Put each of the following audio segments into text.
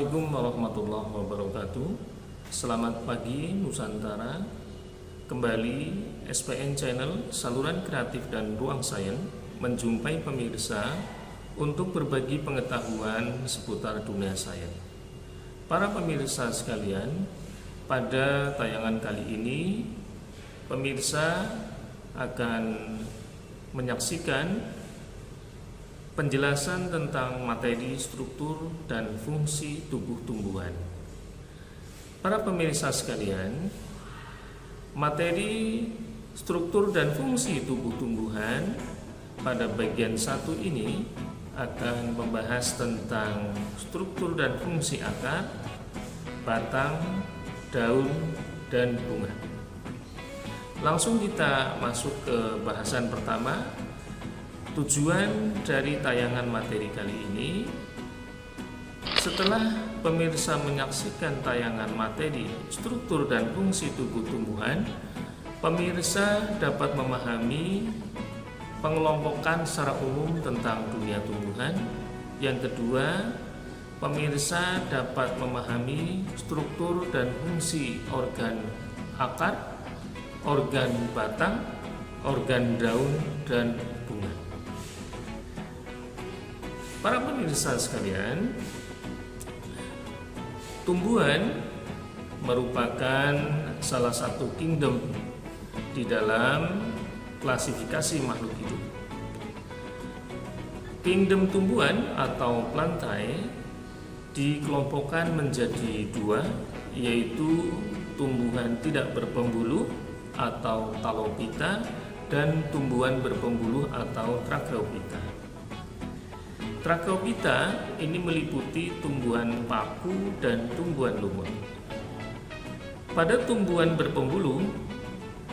Assalamualaikum warahmatullahi wabarakatuh. Selamat pagi Nusantara. Kembali SPN Channel Saluran Kreatif dan Ruang Sains menjumpai pemirsa untuk berbagi pengetahuan seputar dunia sains. Para pemirsa sekalian, pada tayangan kali ini pemirsa akan menyaksikan penjelasan tentang materi, struktur, dan fungsi tubuh tumbuhan. Para pemirsa sekalian, materi, struktur, dan fungsi tubuh tumbuhan pada bagian 1 ini akan membahas tentang struktur dan fungsi akar, batang, daun, dan bunga. Langsung kita masuk ke bahasan pertama. Tujuan dari tayangan materi kali ini, setelah pemirsa menyaksikan tayangan materi, struktur dan fungsi tubuh tumbuhan, pemirsa dapat memahami pengelompokan secara umum tentang dunia tumbuhan. Yang kedua, pemirsa dapat memahami struktur dan fungsi organ akar, organ batang, organ daun, dan bunga. Para pemirsa sekalian, tumbuhan merupakan salah satu kingdom di dalam klasifikasi makhluk hidup. Kingdom tumbuhan atau plantae dikelompokkan menjadi 2, yaitu tumbuhan tidak berpembuluh atau Talophyta dan tumbuhan berpembuluh atau Tracheophyta. Tracheophyta ini meliputi tumbuhan paku dan tumbuhan lumut. Pada tumbuhan berpembuluh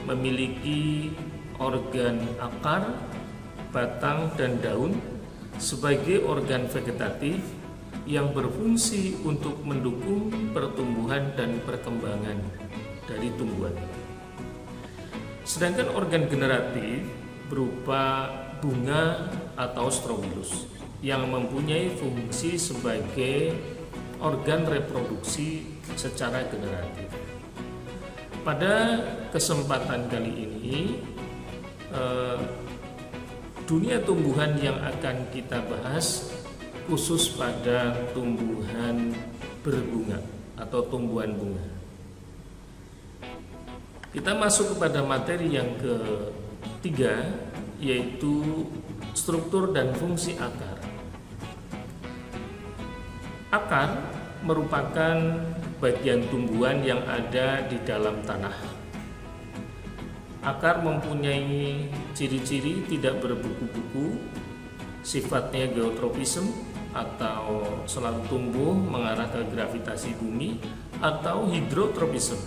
memiliki organ akar, batang, dan daun sebagai organ vegetatif yang berfungsi untuk mendukung pertumbuhan dan perkembangan dari tumbuhan. Sedangkan organ generatif berupa bunga atau strobilus yang mempunyai fungsi sebagai organ reproduksi secara generatif. Pada kesempatan kali ini, dunia tumbuhan yang akan kita bahas khusus pada tumbuhan berbunga atau tumbuhan bunga. Kita masuk kepada materi yang ketiga, yaitu struktur dan fungsi akar. Akar merupakan bagian tumbuhan yang ada di dalam tanah. Akar mempunyai ciri-ciri tidak berbuku-buku, sifatnya geotropisme atau selalu tumbuh mengarah ke gravitasi bumi, atau hidrotropisme,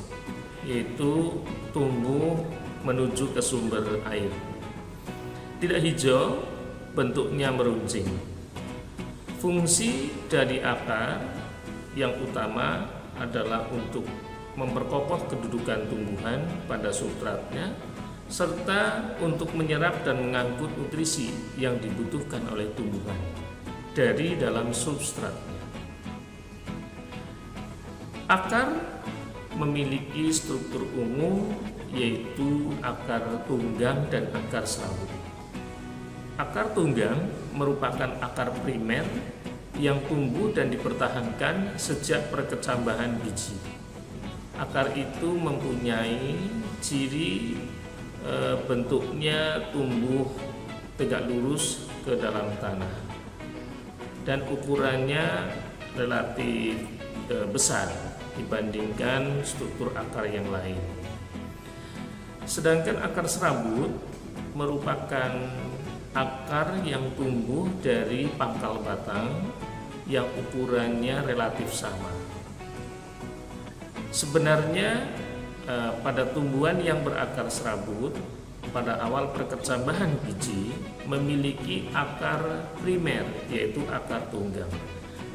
yaitu tumbuh menuju ke sumber air. Tidak hijau, bentuknya meruncing. Fungsi dari akar yang utama adalah untuk memperkokoh kedudukan tumbuhan pada substratnya, serta untuk menyerap dan mengangkut nutrisi yang dibutuhkan oleh tumbuhan dari dalam substratnya. Akar memiliki struktur umum, yaitu akar tunggang dan akar serabut. Akar tunggang merupakan akar primer yang tumbuh dan dipertahankan sejak perkecambahan biji. Akar itu mempunyai ciri bentuknya tumbuh tegak lurus ke dalam tanah dan ukurannya relatif besar dibandingkan struktur akar yang lain. Sedangkan akar serabut merupakan akar yang tumbuh dari pangkal batang yang ukurannya relatif sama. Sebenarnya pada tumbuhan yang berakar serabut pada awal perkecambahan biji memiliki akar primer, yaitu akar tunggang.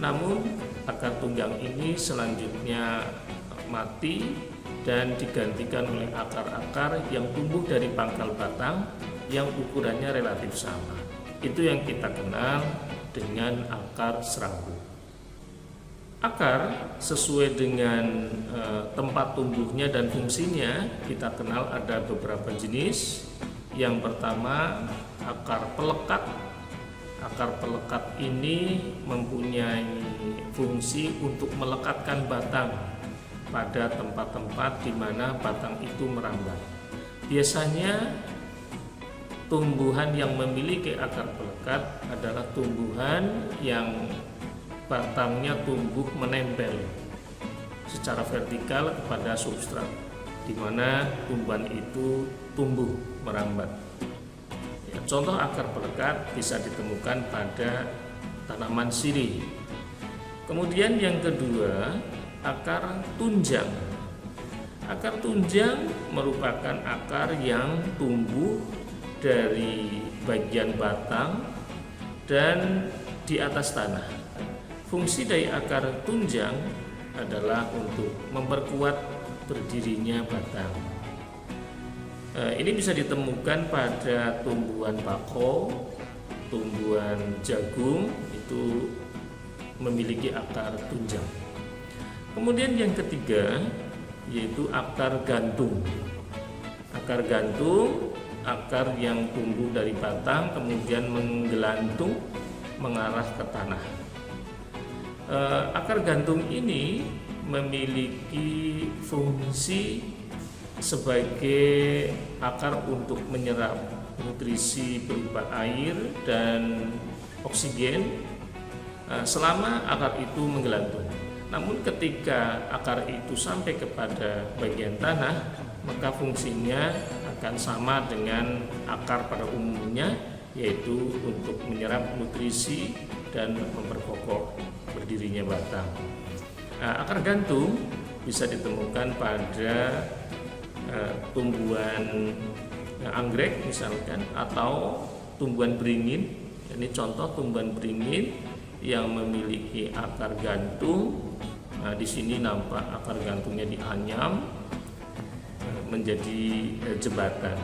Namun akar tunggang ini selanjutnya mati dan digantikan oleh akar-akar yang tumbuh dari pangkal batang yang ukurannya relatif sama. Itu yang kita kenal dengan akar serabut. Akar sesuai dengan tempat tumbuhnya dan fungsinya kita kenal ada beberapa jenis. Yang pertama akar pelekat. Akar pelekat ini mempunyai fungsi untuk melekatkan batang pada tempat-tempat di mana batang itu merambat. Biasanya tumbuhan yang memiliki akar pelekat adalah tumbuhan yang batangnya tumbuh menempel secara vertikal kepada substrat, di mana tumbuhan itu tumbuh merambat. Ya, contoh akar pelekat bisa ditemukan pada tanaman sirih. Kemudian yang kedua, akar tunjang. Akar tunjang merupakan akar yang tumbuh dari bagian batang dan di atas tanah. Fungsi dari akar tunjang adalah untuk memperkuat berdirinya batang. Ini bisa ditemukan pada tumbuhan bakau, tumbuhan jagung itu memiliki akar tunjang. Kemudian yang ketiga yaitu akar gantung. Akar gantung, akar yang tumbuh dari batang kemudian menggelantung mengarah ke tanah. Akar gantung ini memiliki fungsi sebagai akar untuk menyerap nutrisi berupa air dan oksigen selama akar itu menggelantung. Namun ketika akar itu sampai kepada bagian tanah, maka fungsinya akan sama dengan akar pada umumnya, yaitu untuk menyerap nutrisi dan memperkokoh berdirinya batang. Akar gantung bisa ditemukan pada tumbuhan anggrek misalkan, atau tumbuhan beringin. Ini contoh tumbuhan beringin yang memiliki akar gantung. Di sini nampak akar gantungnya dianyam menjadi jembatan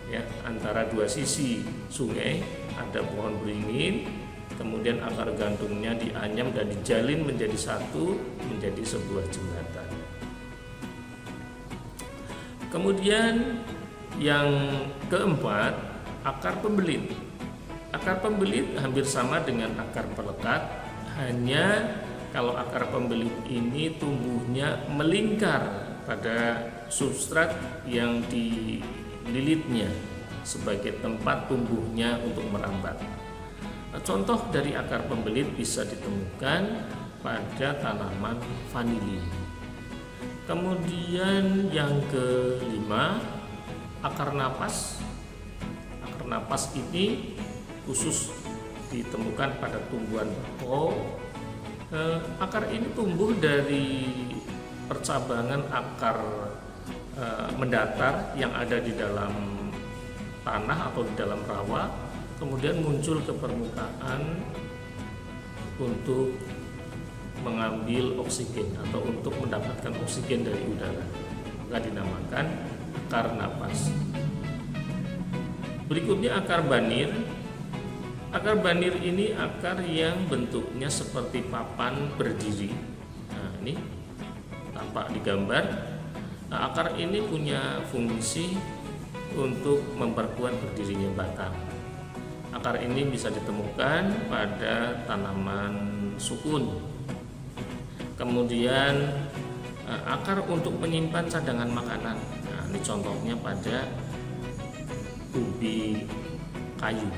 ya, antara dua sisi sungai ada pohon beringin, kemudian akar gantungnya dianyam dan dijalin menjadi satu, menjadi sebuah jembatan. Kemudian yang keempat, akar pembelit. Akar pembelit hampir sama dengan akar pelekat, hanya kalau akar pembelit ini tumbuhnya melingkar pada substrat yang dililitnya sebagai tempat tumbuhnya untuk merambat. Contoh dari akar pembelit bisa ditemukan pada tanaman vanili. Kemudian yang kelima, akar napas. Akar napas ini khusus ditemukan pada tumbuhan bakau. Akar ini tumbuh dari percabangan akar mendatar yang ada di dalam tanah atau di dalam rawa, kemudian muncul ke permukaan untuk mengambil oksigen atau untuk mendapatkan oksigen dari udara, maka dinamakan akar napas. Berikutnya akar banir. Akar banir ini akar yang bentuknya seperti papan berdiri. Nah, ini tampak di gambar. Nah, akar ini punya fungsi untuk memperkuat berdirinya batang. Akar ini bisa ditemukan pada tanaman sukun. Kemudian akar untuk menyimpan cadangan makanan. Nah, ini contohnya pada ubi kayu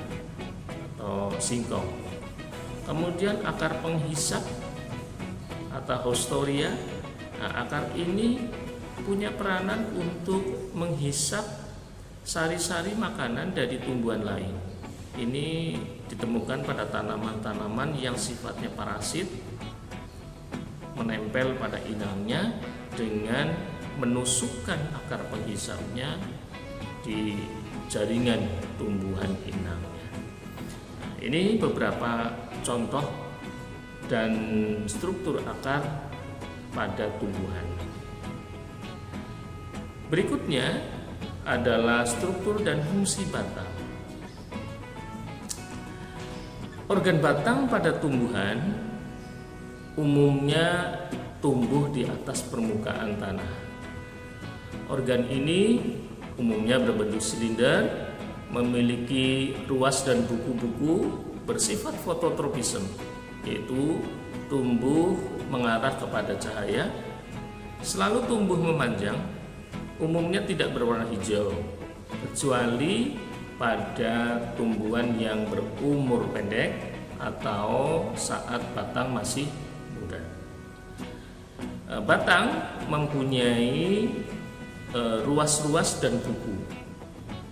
atau singkong. Kemudian akar penghisap atau haustoria. Nah, akar ini punya peranan untuk menghisap sari-sari makanan dari tumbuhan lain. Ini ditemukan pada tanaman-tanaman yang sifatnya parasit, menempel pada inangnya dengan menusukkan akar penghisapnya di jaringan tumbuhan inangnya. Ini beberapa contoh dan struktur akar pada tumbuhan. Berikutnya adalah struktur dan fungsi batang. Organ batang pada tumbuhan umumnya tumbuh di atas permukaan tanah. Organ ini umumnya berbentuk silinder, memiliki ruas dan buku-buku bersifat fototropisme, yaitu tumbuh mengarah kepada cahaya, selalu tumbuh memanjang, umumnya tidak berwarna hijau, kecuali pada tumbuhan yang berumur pendek atau saat batang masih muda. Batang mempunyai ruas-ruas dan buku.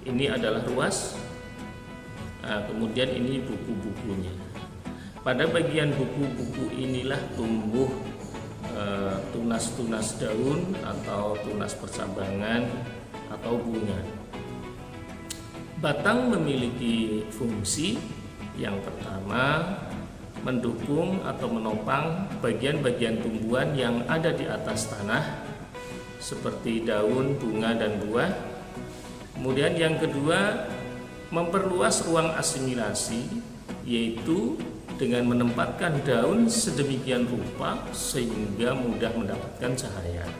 Ini adalah ruas, kemudian ini buku-bukunya. Pada bagian buku-buku inilah tumbuh tunas-tunas daun atau tunas percabangan atau bunga. Batang memiliki fungsi yang pertama, mendukung atau menopang bagian-bagian tumbuhan yang ada di atas tanah seperti daun, bunga, dan buah. Kemudian yang kedua, memperluas ruang asimilasi, yaitu dengan menempatkan daun sedemikian rupa sehingga mudah mendapatkan cahaya.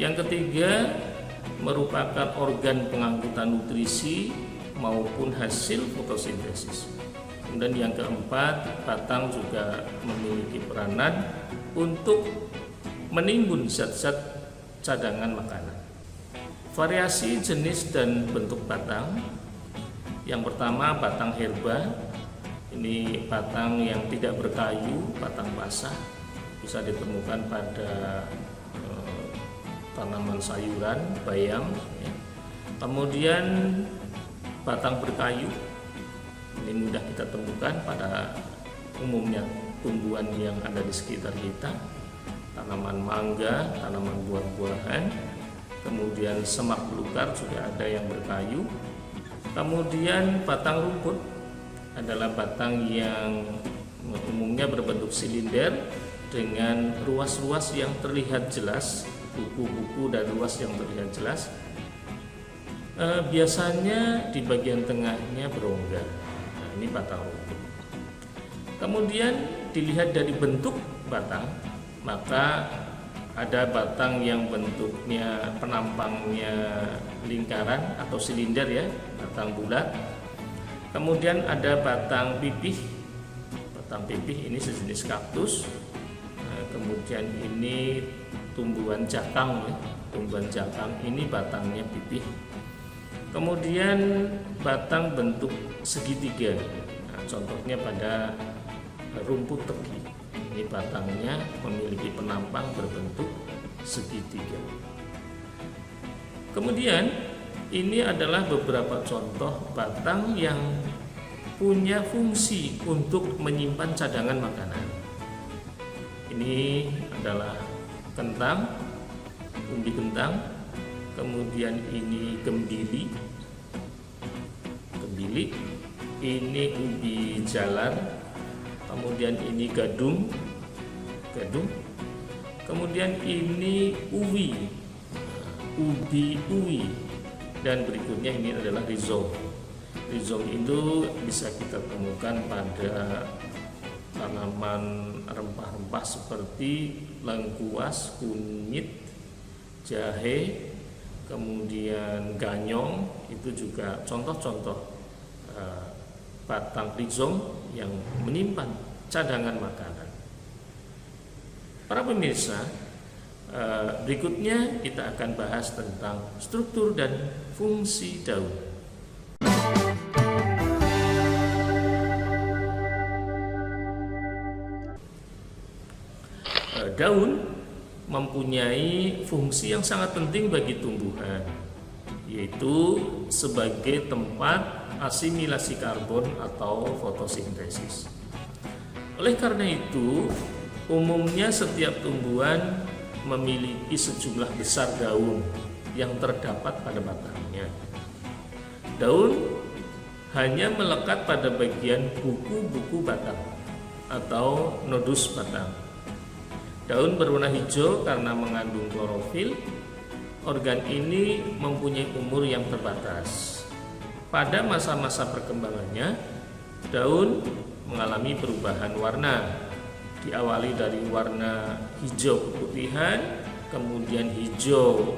Yang ketiga, merupakan organ pengangkutan nutrisi maupun hasil fotosintesis. Kemudian yang keempat, batang juga memiliki peranan untuk menimbun zat-zat cadangan makanan. Variasi jenis dan bentuk batang. Yang pertama, batang herba. Ini batang yang tidak berkayu, batang basah, bisa ditemukan pada tanaman sayuran, bayam. Kemudian batang berkayu, ini mudah kita temukan pada umumnya tumbuhan yang ada di sekitar kita, tanaman mangga, tanaman buah-buahan. Kemudian semak belukar juga ada yang berkayu. Kemudian batang rumput adalah batang yang umumnya berbentuk silinder dengan ruas-ruas yang terlihat jelas, buku-buku dan ruas yang terlihat jelas. Biasanya di bagian tengahnya berongga. Nah, ini batang rumput. Kemudian dilihat dari bentuk batang, maka ada batang yang bentuknya penampangnya lingkaran atau silinder ya, batang bulat. Kemudian ada batang pipih. Batang pipih ini sejenis kaktus. Kemudian ini tumbuhan jakang ya. Tumbuhan jakang ini batangnya pipih. Kemudian batang bentuk segitiga. Nah, contohnya pada rumput tegi. Ini batangnya memiliki penampang berbentuk segitiga. Kemudian ini adalah beberapa contoh batang yang punya fungsi untuk menyimpan cadangan makanan. Ini adalah kentang, umbi kentang, kemudian ini gembili, ini ubi jalar, kemudian ini gadung, kemudian ini ubi uwi, dan berikutnya ini adalah rhizome. Rhizome itu bisa kita temukan pada tanaman rempah-rempah seperti lengkuas, kunyit, jahe, kemudian ganyong. Itu juga contoh-contoh batang rhizome yang menyimpan cadangan makanan. Para pemirsa, berikutnya kita akan bahas tentang struktur dan fungsi daun. Daun mempunyai fungsi yang sangat penting bagi tumbuhan, yaitu sebagai tempat asimilasi karbon atau fotosintesis. Oleh karena itu, umumnya setiap tumbuhan memiliki sejumlah besar daun yang terdapat pada batangnya. Daun hanya melekat pada bagian buku-buku batang atau nodus batang. Daun berwarna hijau karena mengandung klorofil. Organ ini mempunyai umur yang terbatas. Pada masa-masa perkembangannya, daun mengalami perubahan warna, diawali dari warna hijau keputihan, kemudian hijau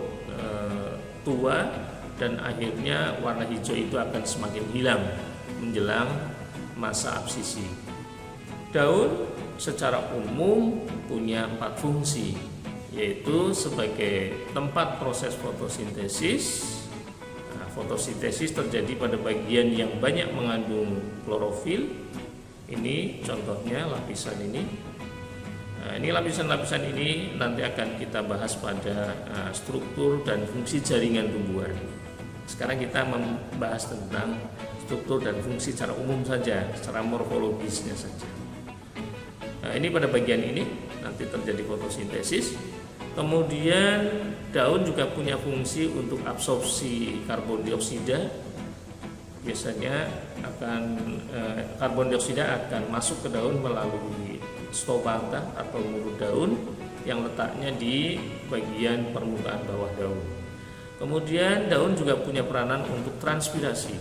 tua, dan akhirnya warna hijau itu akan semakin hilang menjelang masa absisi. Daun secara umum punya 4 fungsi, yaitu sebagai tempat proses fotosintesis. Fotosintesis terjadi pada bagian yang banyak mengandung klorofil. Ini contohnya lapisan ini. Ini lapisan-lapisan ini nanti akan kita bahas pada struktur dan fungsi jaringan tumbuhan. Sekarang kita membahas tentang struktur dan fungsi secara umum saja, secara morfologisnya saja. Ini pada bagian ini nanti terjadi fotosintesis. Kemudian daun juga punya fungsi untuk absorpsi karbon dioksida. Biasanya karbon dioksida akan masuk ke daun melalui stomata atau mulut daun yang letaknya di bagian permukaan bawah daun. Kemudian daun juga punya peranan untuk transpirasi,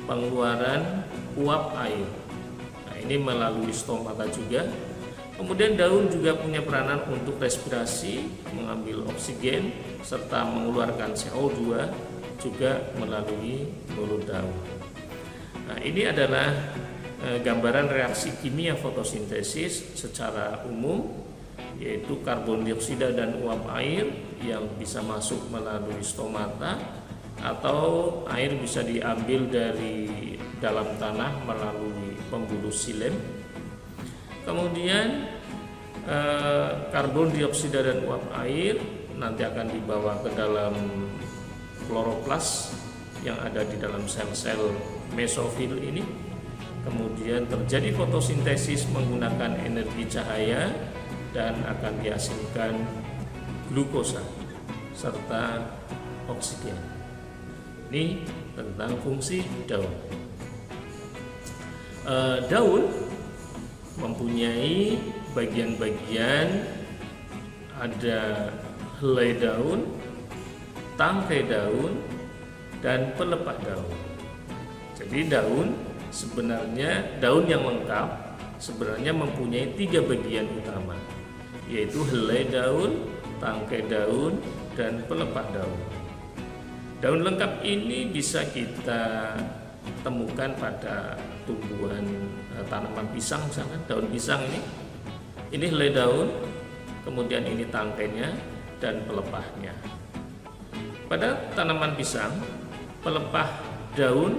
pengeluaran uap air. Ini melalui stomata juga. Kemudian daun juga punya peranan untuk respirasi, mengambil oksigen, serta mengeluarkan CO2 juga melalui mulut daun. Ini adalah gambaran reaksi kimia fotosintesis secara umum, yaitu karbon dioksida dan uap air yang bisa masuk melalui stomata, atau air bisa diambil dari dalam tanah melalui pembuluh xilem. Kemudian karbon dioksida dan uap air nanti akan dibawa ke dalam kloroplas yang ada di dalam sel-sel mesofil ini. Kemudian terjadi fotosintesis menggunakan energi cahaya dan akan dihasilkan glukosa serta oksigen. Ini tentang fungsi daun. Daun mempunyai bagian-bagian, ada helai daun, tangkai daun, dan pelepah daun. Jadi daun yang lengkap sebenarnya mempunyai 3 bagian utama, yaitu helai daun, tangkai daun, dan pelepah daun. Daun lengkap ini bisa kita temukan pada tumbuhan tanaman pisang, misalkan daun pisang ini helai daun, kemudian ini tangkainya dan pelepahnya. Pada tanaman pisang, pelepah daun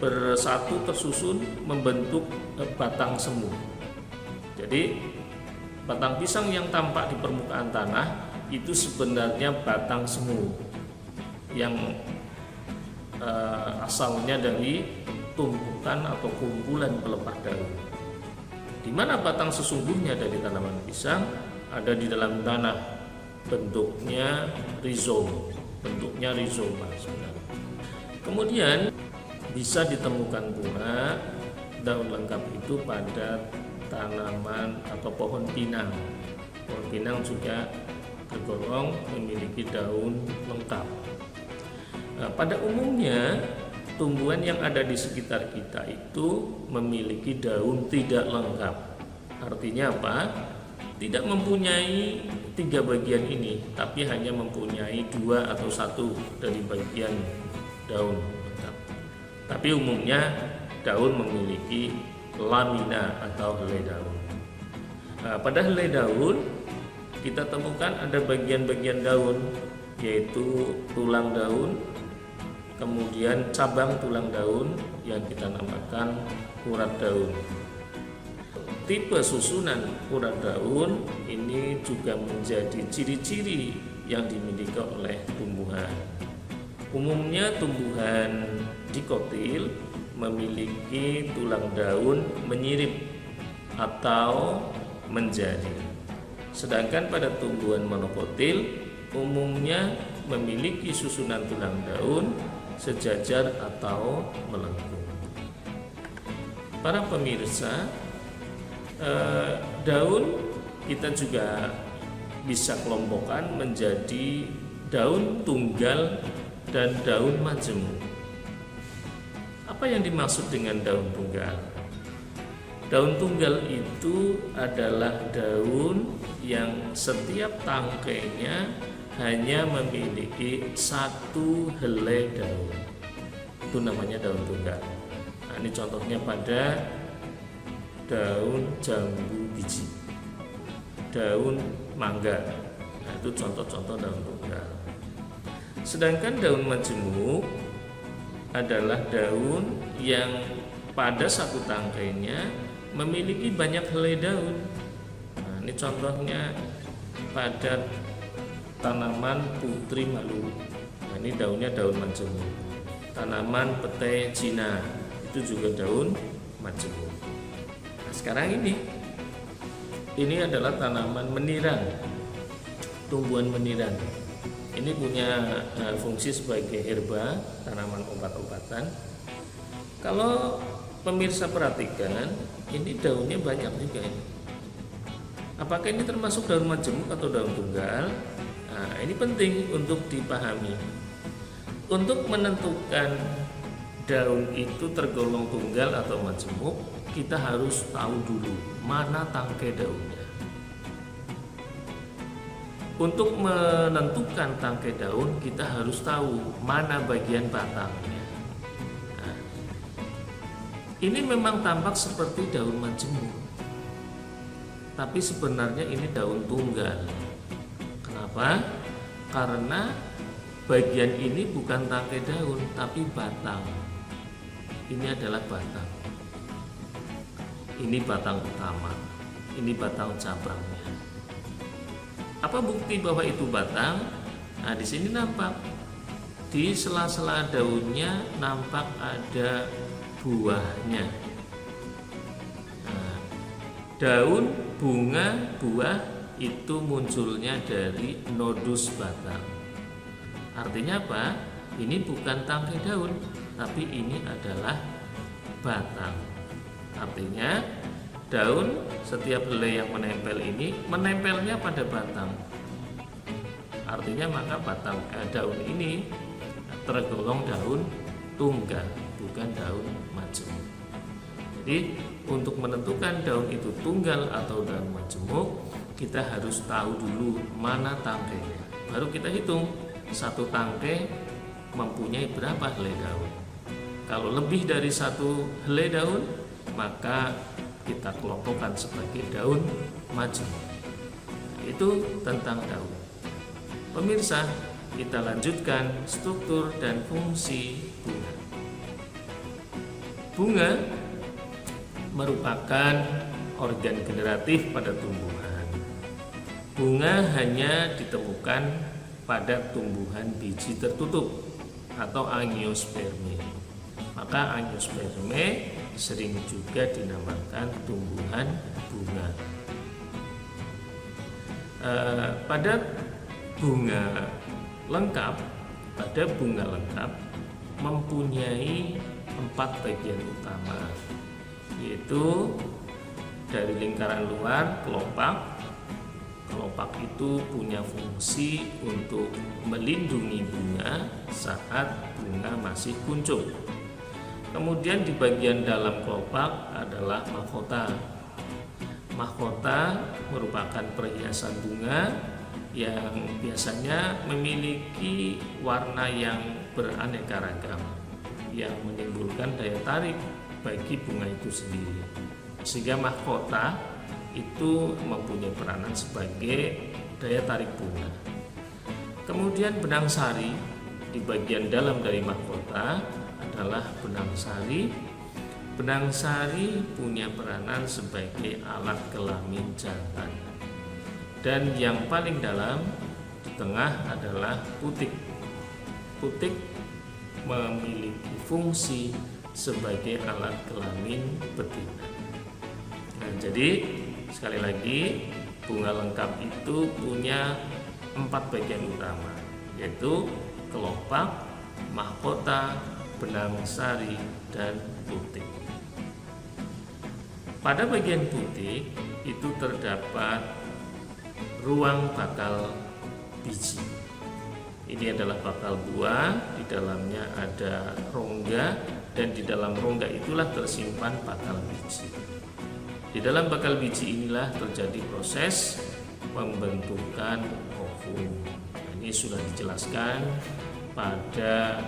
bersatu tersusun membentuk batang semu. Jadi batang pisang yang tampak di permukaan tanah itu sebenarnya batang semu yang asalnya dari tumpukan atau kumpulan pelepah daun. Di mana batang sesungguhnya dari tanaman pisang ada di dalam tanah, bentuknya rizoma sebenarnya. Kemudian bisa ditemukan pula daun lengkap itu pada tanaman atau pohon pinang. Pohon pinang juga tergolong memiliki daun lengkap. Pada umumnya tumbuhan yang ada di sekitar kita itu memiliki daun tidak lengkap. Artinya apa? Tidak mempunyai 3 bagian ini, tapi hanya mempunyai 2 atau 1 dari bagian daun lengkap. Tapi umumnya daun memiliki lamina atau helai daun. Pada helai daun kita temukan ada bagian-bagian daun, yaitu tulang daun, kemudian cabang tulang daun yang kita namakan urat daun. Tipe susunan urat daun ini juga menjadi ciri-ciri yang dimiliki oleh tumbuhan. Umumnya tumbuhan dikotil memiliki tulang daun menyirip atau menjadi. Sedangkan pada tumbuhan monokotil umumnya memiliki susunan tulang daun sejajar atau melengkung. Para pemirsa, daun kita juga bisa kelompokkan menjadi daun tunggal dan daun majemuk. Apa yang dimaksud dengan daun tunggal? Daun tunggal itu adalah daun yang setiap tangkainya hanya memiliki satu helai daun. Itu namanya daun tunggal. Nah, ini contohnya pada daun jambu biji, daun mangga. Nah, itu contoh-contoh daun tunggal. Sedangkan daun majemuk adalah daun yang pada satu tangkainya memiliki banyak helai daun. Nah, ini contohnya pada tanaman putri malu. Nah, ini daunnya daun majemuk. Tanaman petai Cina itu juga daun majemuk. Nah, sekarang ini adalah tanaman menirang, tumbuhan menirang. Ini punya fungsi sebagai herba, tanaman obat-obatan. Kalau pemirsa perhatikan, ini daunnya banyak juga ini. Apakah ini termasuk daun majemuk atau daun tunggal? Nah, ini penting untuk dipahami. Untuk menentukan daun itu tergolong tunggal atau majemuk, kita harus tahu dulu mana tangkai daunnya. Untuk menentukan tangkai daun, kita harus tahu mana bagian batangnya. Ini memang tampak seperti daun majemuk, tapi sebenarnya ini daun tunggal. Kenapa? Karena bagian ini bukan tangkai daun, tapi batang. Ini adalah batang. Ini batang utama. Ini batang cabangnya. Apa bukti bahwa itu batang? Nah, di sini nampak di sela-sela daunnya nampak ada buahnya. Nah, daun, bunga, buah itu munculnya dari nodus batang. Artinya apa? Ini bukan tangkai daun, tapi ini adalah batang. Artinya daun, setiap helai yang menempel ini menempelnya pada batang. Artinya maka daun ini tergolong daun tunggal, bukan daun majemuk. Jadi untuk menentukan daun itu tunggal atau daun majemuk, kita harus tahu dulu mana tangkainya. Baru kita hitung satu tangkai mempunyai berapa helai daun. Kalau lebih dari satu helai daun, maka kita kelompokkan sebagai daun majemuk. Itu tentang daun. Pemirsa, kita lanjutkan struktur dan fungsi bunga. Bunga merupakan organ generatif pada tumbuhan. Bunga hanya ditemukan pada tumbuhan biji tertutup atau angiosperme. Maka angiosperme sering juga dinamakan tumbuhan bunga. Pada bunga lengkap mempunyai 4 bagian utama, yaitu dari lingkaran luar kelopak. Kelopak itu punya fungsi untuk melindungi bunga saat bunga masih kuncup. Kemudian di bagian dalam kelopak adalah mahkota. Mahkota merupakan perhiasan bunga yang biasanya memiliki warna yang beraneka ragam, yang menimbulkan daya tarik bagi bunga itu sendiri. Sehingga mahkota itu mempunyai peranan sebagai daya tarik bunga. Kemudian benang sari di bagian dalam dari mahkota adalah benang sari. Benang sari punya peranan sebagai alat kelamin jantan. Dan yang paling dalam di tengah adalah putik. Putik memiliki fungsi sebagai alat kelamin betina. Nah, jadi sekali lagi bunga lengkap itu punya 4 bagian utama, yaitu kelopak, mahkota, benang sari, dan putik. Pada bagian putik itu terdapat ruang bakal biji. Ini adalah bakal buah, di dalamnya ada rongga, dan di dalam rongga itulah tersimpan bakal biji. Di dalam bakal biji inilah terjadi proses pembentukan ovum. Ini sudah dijelaskan pada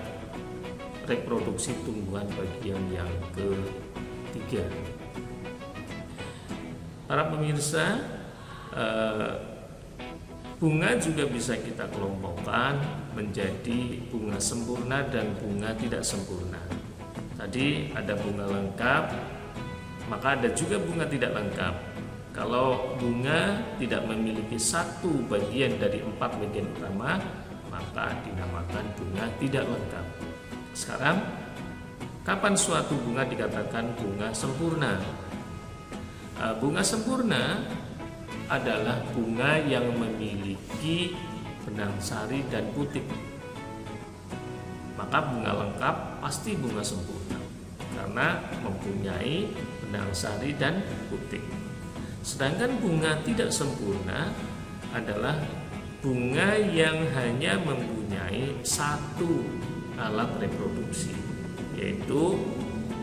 reproduksi tumbuhan bagian yang ketiga. Para pemirsa, bunga juga bisa kita kelompokkan menjadi bunga sempurna dan bunga tidak sempurna. Tadi ada bunga lengkap, maka ada juga bunga tidak lengkap. Kalau bunga tidak memiliki satu bagian dari 4 bagian utama, maka dinamakan bunga tidak lengkap. Sekarang, kapan suatu bunga dikatakan bunga sempurna? Bunga sempurna adalah bunga yang memiliki benang sari dan putik. Maka bunga lengkap pasti bunga sempurna karena mempunyai benang sari dan putik. Sedangkan bunga tidak sempurna adalah bunga yang hanya mempunyai satu alat reproduksi, yaitu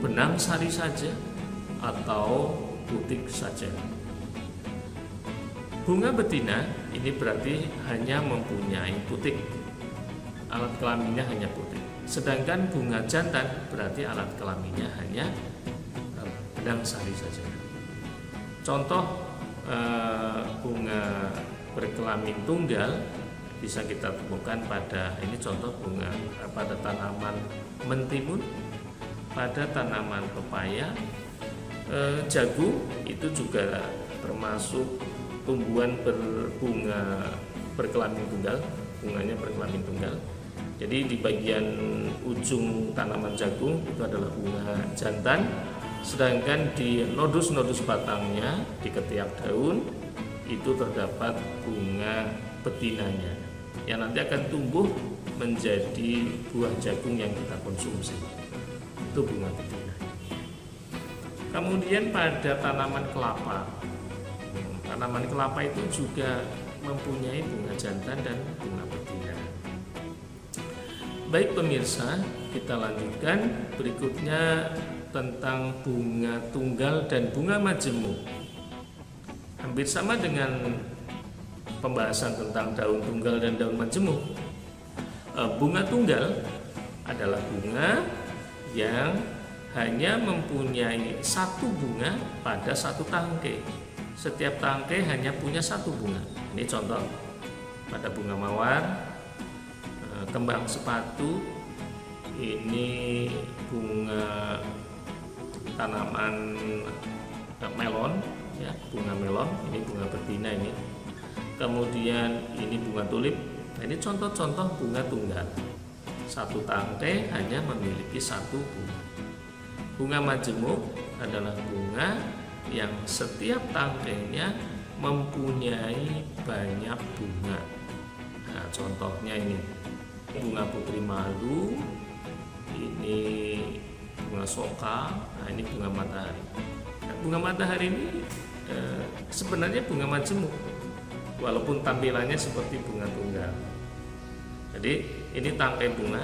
benang sari saja atau putik saja. Bunga betina ini berarti hanya mempunyai putik, alat kelaminnya hanya putik. Sedangkan bunga jantan berarti alat kelaminnya hanya benang sari saja. Contoh bunga berkelamin tunggal bisa kita temukan pada ini contoh bunga pada tanaman mentimun, pada tanaman pepaya, jagung itu juga termasuk tumbuhan berbunga berkelamin tunggal, bunganya berkelamin tunggal. Jadi di bagian ujung tanaman jagung itu adalah bunga jantan, sedangkan di nodus-nodus batangnya di ketiak daun itu terdapat bunga betinanya yang nanti akan tumbuh menjadi buah jagung yang kita konsumsi. Itu bunga betina. Kemudian pada tanaman kelapa, tanaman kelapa itu juga mempunyai bunga jantan dan bunga betina. Baik pemirsa, kita lanjutkan berikutnya tentang bunga tunggal dan bunga majemuk. Hampir sama dengan pembahasan tentang daun tunggal dan daun majemuk. Bunga tunggal adalah bunga yang hanya mempunyai satu bunga pada satu tangkai. Setiap tangkai hanya punya satu bunga. Ini contoh pada bunga mawar, kembang sepatu, ini bunga tanaman melon, ya, bunga melon, ini bunga betina ini. Kemudian ini bunga tulip. Nah, ini contoh-contoh bunga tunggal. Satu tangkai hanya memiliki satu bunga. Bunga majemuk adalah bunga yang setiap tangkainya mempunyai banyak bunga. Nah, contohnya ini bunga putri malu, ini bunga soka, nah ini bunga matahari. Nah, bunga matahari ini sebenarnya bunga majemuk, walaupun tampilannya seperti bunga tunggal. Jadi ini tangkai bunga.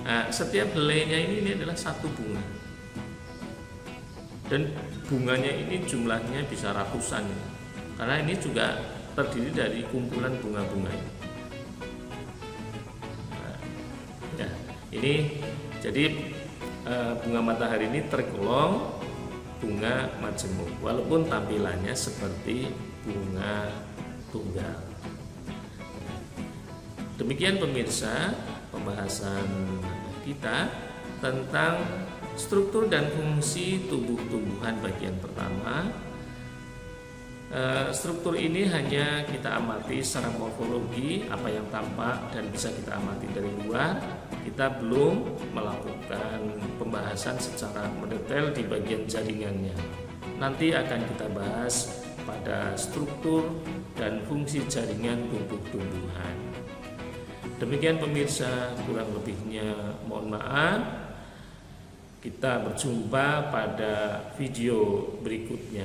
Nah, setiap helainya ini adalah satu bunga, dan bunganya ini jumlahnya bisa ratusan, karena ini juga terdiri dari kumpulan bunga-bunga. Nah, ya, ini jadi bunga matahari ini tergolong bunga majemuk, walaupun tampilannya seperti bunga tunggal. Demikian pemirsa pembahasan kita tentang struktur dan fungsi tumbuh-tumbuhan bagian pertama. Struktur ini hanya kita amati secara morfologi, apa yang tampak dan bisa kita amati dari luar. Kita belum melakukan pembahasan secara mendetail di bagian jaringannya. Nanti akan kita bahas pada struktur dan fungsi jaringan tumbuh-tumbuhan. Demikian pemirsa, kurang lebihnya mohon maaf. Kita berjumpa pada video berikutnya.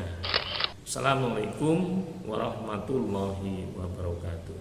Assalamualaikum warahmatullahi wabarakatuh.